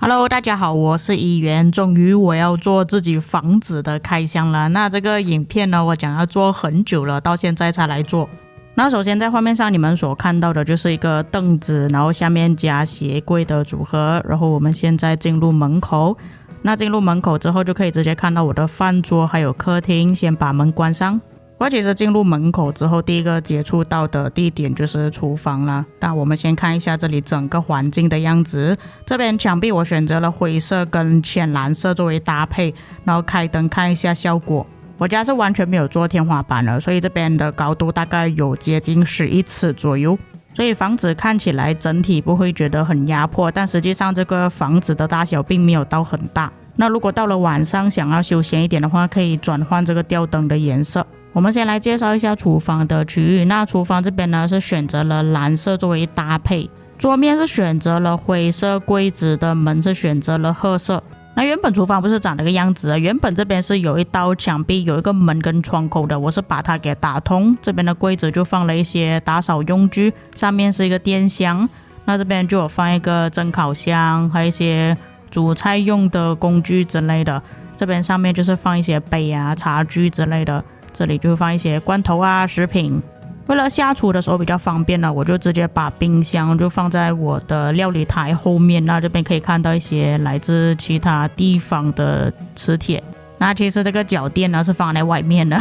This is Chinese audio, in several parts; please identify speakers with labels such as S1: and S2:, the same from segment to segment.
S1: Hello， 大家好，我是怡媛。终于我要做自己房子的开箱了。那这个影片呢，我讲要做很久了，到现在才来做。那首先在画面上你们所看到的就是一个凳子，然后下面加鞋柜的组合。然后我们现在进入门口。那进入门口之后就可以直接看到我的饭桌还有客厅。先把门关上。我其实进入门口之后，第一个接触到的地点就是厨房了。那我们先看一下这里整个环境的样子。这边墙壁我选择了灰色跟浅蓝色作为搭配，然后开灯看一下效果。我家是完全没有做天花板的，所以这边的高度大概有接近11尺左右，所以房子看起来整体不会觉得很压迫，但实际上这个房子的大小并没有到很大。那如果到了晚上想要休闲一点的话，可以转换这个吊灯的颜色。我们先来介绍一下厨房的区域。那厨房这边呢是选择了蓝色作为搭配，桌面是选择了灰色，柜子的门是选择了褐色。那原本厨房不是长这个样子，原本这边是有一道墙壁，有一个门跟窗口的，我是把它给打通。这边的柜子就放了一些打扫用具，上面是一个电箱。那这边就有放一个蒸烤箱，还有一些煮菜用的工具之类的。这边上面就是放一些杯啊、茶具之类的。这里就放一些罐头啊、食品。为了下厨的时候比较方便呢，我就直接把冰箱就放在我的料理台后面。那这边可以看到一些来自其他地方的磁铁。那其实这个脚垫呢是放在外面的，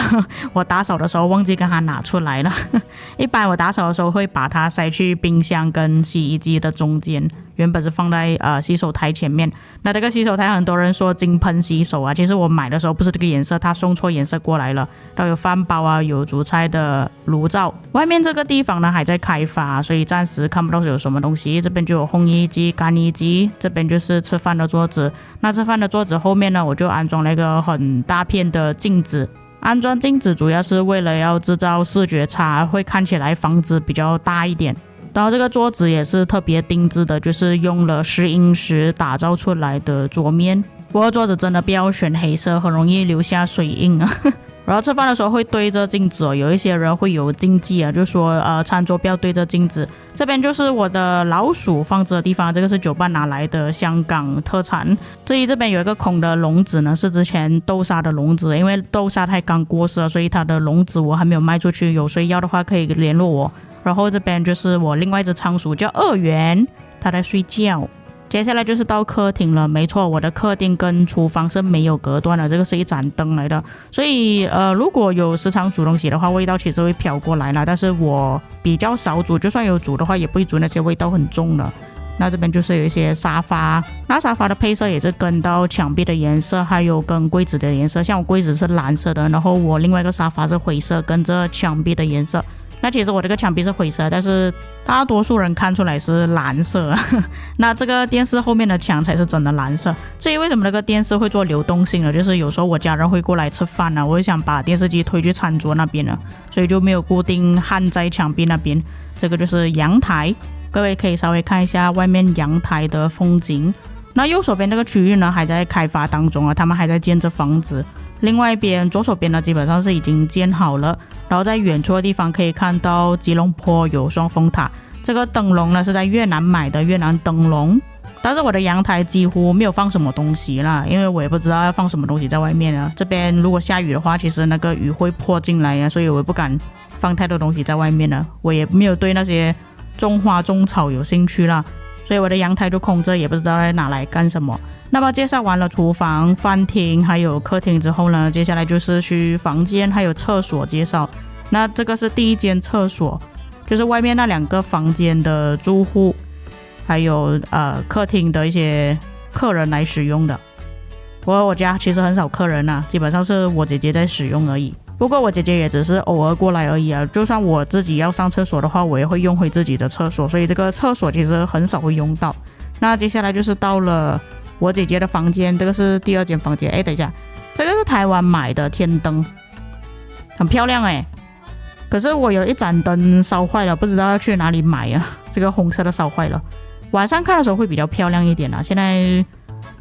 S1: 我打扫的时候忘记跟它拿出来了。一般我打扫的时候会把它塞去冰箱跟洗衣机的中间，原本是放在洗手台前面。那这个洗手台很多人说金喷洗手啊，其实我买的时候不是这个颜色，它送错颜色过来了。然后有饭包啊，有煮菜的炉灶。外面这个地方呢还在开发，所以暂时看不到有什么东西。这边就有烘衣机、干衣机，这边就是吃饭的桌子。那吃饭的桌子后面呢，我就安装了一个很大片的镜子。安装镜子主要是为了要制造视觉差，会看起来房子比较大一点。然后这个桌子也是特别定制的，就是用了10英石打造出来的桌面。不过桌子真的不要选黑色，很容易留下水印啊。然后吃饭的时候会对着镜子有一些人会有禁忌啊，就说餐桌不要对着镜子。这边就是我的老鼠放置的地方，这个是酒吧拿来的香港特产。至于这边有一个空的笼子呢，是之前豆沙的笼子，因为豆沙它刚过世了，所以它的笼子我还没有卖出去，有谁要的话可以联络我。然后这边就是我另外一只仓鼠叫2元，它在睡觉。接下来就是到客厅了，没错，我的客厅跟厨房是没有隔断的，这个是一盏灯来的，所以如果有时常煮东西的话，味道其实会飘过来了，但是我比较少煮，就算有煮的话也不会煮那些味道很重的。那这边就是有一些沙发，那沙发的配色也是跟到墙壁的颜色，还有跟柜子的颜色，像我柜子是蓝色的，然后我另外一个沙发是灰色，跟着墙壁的颜色。那其实我这个墙壁是灰色，但是大多数人看出来是蓝色。那这个电视后面的墙才是真的蓝色。至于为什么那个电视会做流动性呢？就是有时候我家人会过来吃饭呢，我就想把电视机推去餐桌那边了，所以就没有固定焊在墙壁那边。这个就是阳台，各位可以稍微看一下外面阳台的风景。那右手边这个区域呢还在开发当中啊，他们还在建着房子。另外一边左手边呢基本上是已经建好了，然后在远处的地方可以看到吉隆坡有双峰塔。这个灯笼呢是在越南买的越南灯笼，但是我的阳台几乎没有放什么东西啦，因为我也不知道要放什么东西在外面啊。这边如果下雨的话，其实那个雨会泼进来啊，所以我也不敢放太多东西在外面了。我也没有对那些种花种草有兴趣啦，所以我的阳台就空着，也不知道要拿来干什么。那么介绍完了厨房、饭厅还有客厅之后呢，接下来就是去房间还有厕所介绍。那这个是第一间厕所，就是外面那2个房间的住户还有客厅的一些客人来使用的。不过我家其实很少客人啊，基本上是我姐姐在使用而已。不过我姐姐也只是偶尔过来而已啊，就算我自己要上厕所的话，我也会用回自己的厕所，所以这个厕所其实很少会用到。那接下来就是到了我姐姐的房间，这个是第2间房间。哎，等一下，这个是台湾买的天灯，很漂亮哎。可是我有一盏灯烧坏了，不知道要去哪里买啊。这个红色的烧坏了，晚上看的时候会比较漂亮一点啊。现在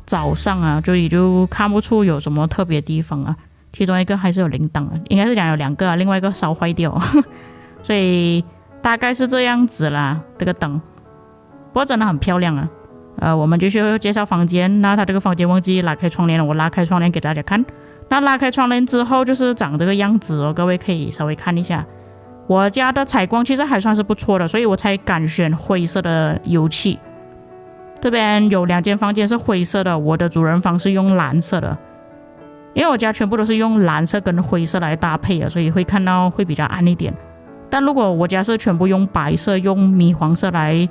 S1: 早上啊，就看不出有什么特别地方啊。其中一个还是有铃铛的，应该是讲有2个啊，另外一个烧坏掉，所以大概是这样子啦。这个灯，不过真的很漂亮啊。我们继续介绍房间。那它这个房间忘记拉开窗帘了，我拉开窗帘给大家看。那拉开窗帘之后就是长这个样子哦，各位可以稍微看一下。我家的采光其实还算是不错的，所以我才敢选灰色的油漆。这边有2间房间是灰色的，我的主人房是用蓝色的，因为我家全部都是用蓝色跟灰色来搭配的，所以会看到会比较暗一点。但如果我家是全部用白色、用米黄色来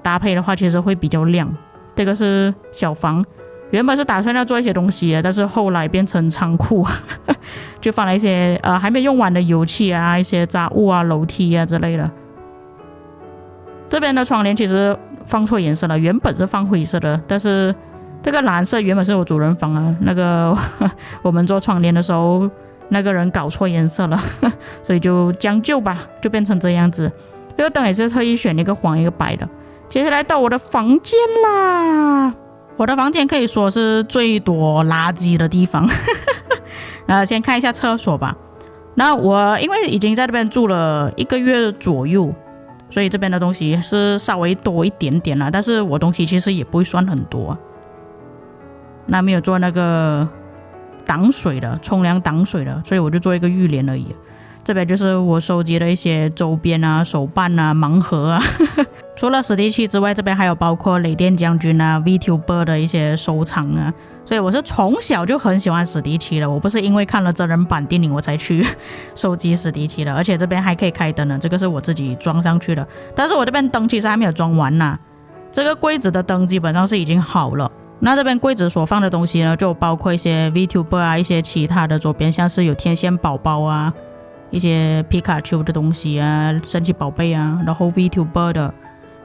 S1: 搭配的话，其实会比较亮。这个是小房，原本是打算要做一些东西的，但是后来变成仓库，就放了一些还没用完的油漆啊、一些杂物啊、楼梯啊之类的。这边的窗帘其实放错颜色了，原本是放灰色的，但是这个蓝色原本是我主人房啊，那个我们做窗帘的时候，那个人搞错颜色了，所以就将就吧，就变成这样子。这个灯也是特意选一个黄一个白的。接下来到我的房间啦，我的房间可以说是最多垃圾的地方。先看一下厕所吧。那我因为已经在这边住了1个月左右，所以这边的东西是稍微多一点点啦，但是我东西其实也不会算很多。那没有做那个挡水的，冲凉挡水的，所以我就做一个浴帘而已。这边就是我收集的一些周边啊、手办啊、盲盒啊。除了史迪奇之外，这边还有包括雷电将军啊、VTuber 的一些收藏啊。所以我是从小就很喜欢史迪奇的，我不是因为看了真人版电影我才去收集史迪奇的。而且这边还可以开灯的，这个是我自己装上去的。但是我这边灯其实还没有装完呐，这个柜子的灯基本上是已经好了。那这边柜子所放的东西呢，就包括一些 VTuber 啊，一些其他的周边，像是有天线宝宝啊，一些皮卡丘的东西啊，神奇宝贝啊，然后 VTuber 的，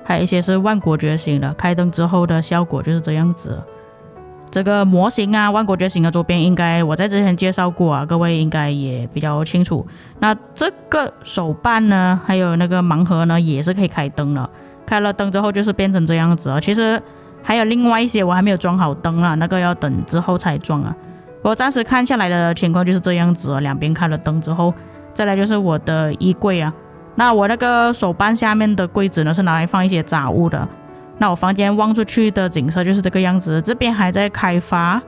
S1: 还有一些是万国觉醒的，开灯之后的效果就是这样子。这个模型啊，万国觉醒的周边应该我在之前介绍过啊，各位应该也比较清楚。那这个手办呢，还有那个盲盒呢，也是可以开灯了。开了灯之后就是变成这样子啊。其实还有另外一些我还没有装好灯啦，那个要等之后才装啊。我暂时看下来的情况就是这样子啊，两边开了灯之后，再来就是我的衣柜啊。那我那个手办下面的柜子呢，是拿来放一些杂物的。那我房间望出去的景色就是这个样子，这边还在开发，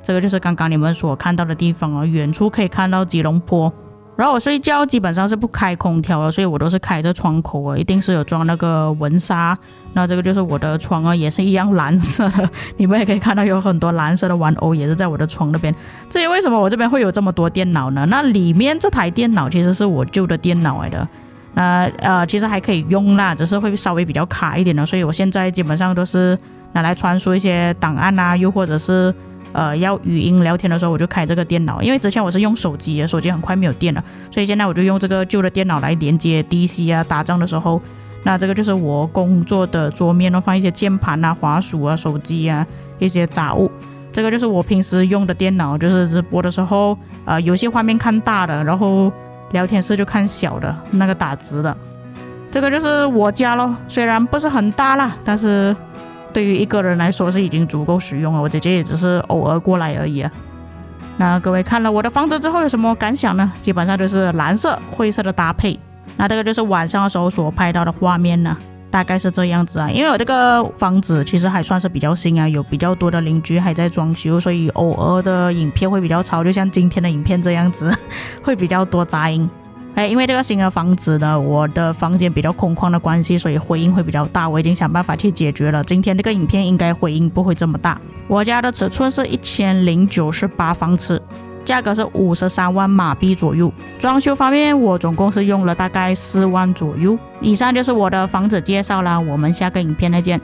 S1: 这个就是刚刚你们所看到的地方哦，远处可以看到吉隆坡。然后我睡觉基本上是不开空调的，所以我都是开着窗口啊，一定是有装那个蚊纱。那这个就是我的床啊，也是一样蓝色的，你们也可以看到有很多蓝色的玩偶也是在我的床那边。至于为什么我这边会有这么多电脑呢？那里面这台电脑其实是我旧的电脑来的。那其实还可以用啦，只是会稍微比较卡一点的，所以我现在基本上都是拿来传输一些档案啊，又或者是要语音聊天的时候我就开这个电脑，因为之前我是用手机的，手机很快没有电了，所以现在我就用这个旧的电脑来连接 DC 啊，打仗的时候。那这个就是我工作的桌面，放一些键盘啊、滑鼠啊、手机啊一些杂物。这个就是我平时用的电脑，就是直播的时候有些画面看大的，然后聊天室就看小的，那个打直的。这个就是我家咯，虽然不是很大啦，但是对于一个人来说是已经足够实用了。我姐姐也只是偶尔过来而已啊。那各位看了我的房子之后有什么感想呢？基本上就是蓝色灰色的搭配。那这个就是晚上的时候所拍到的画面呢，大概是这样子啊。因为我这个房子其实还算是比较新啊，有比较多的邻居还在装修，所以偶尔的影片会比较吵，就像今天的影片这样子，会比较多杂音。因为这个新的房子呢，我的房间比较空旷的关系，所以回音会比较大。我已经想办法去解决了，今天这个影片应该回音不会这么大。我家的尺寸是1098方尺。价格是53万马币左右。装修方面我总共是用了大概4万左右。以上就是我的房子介绍啦，我们下个影片再见。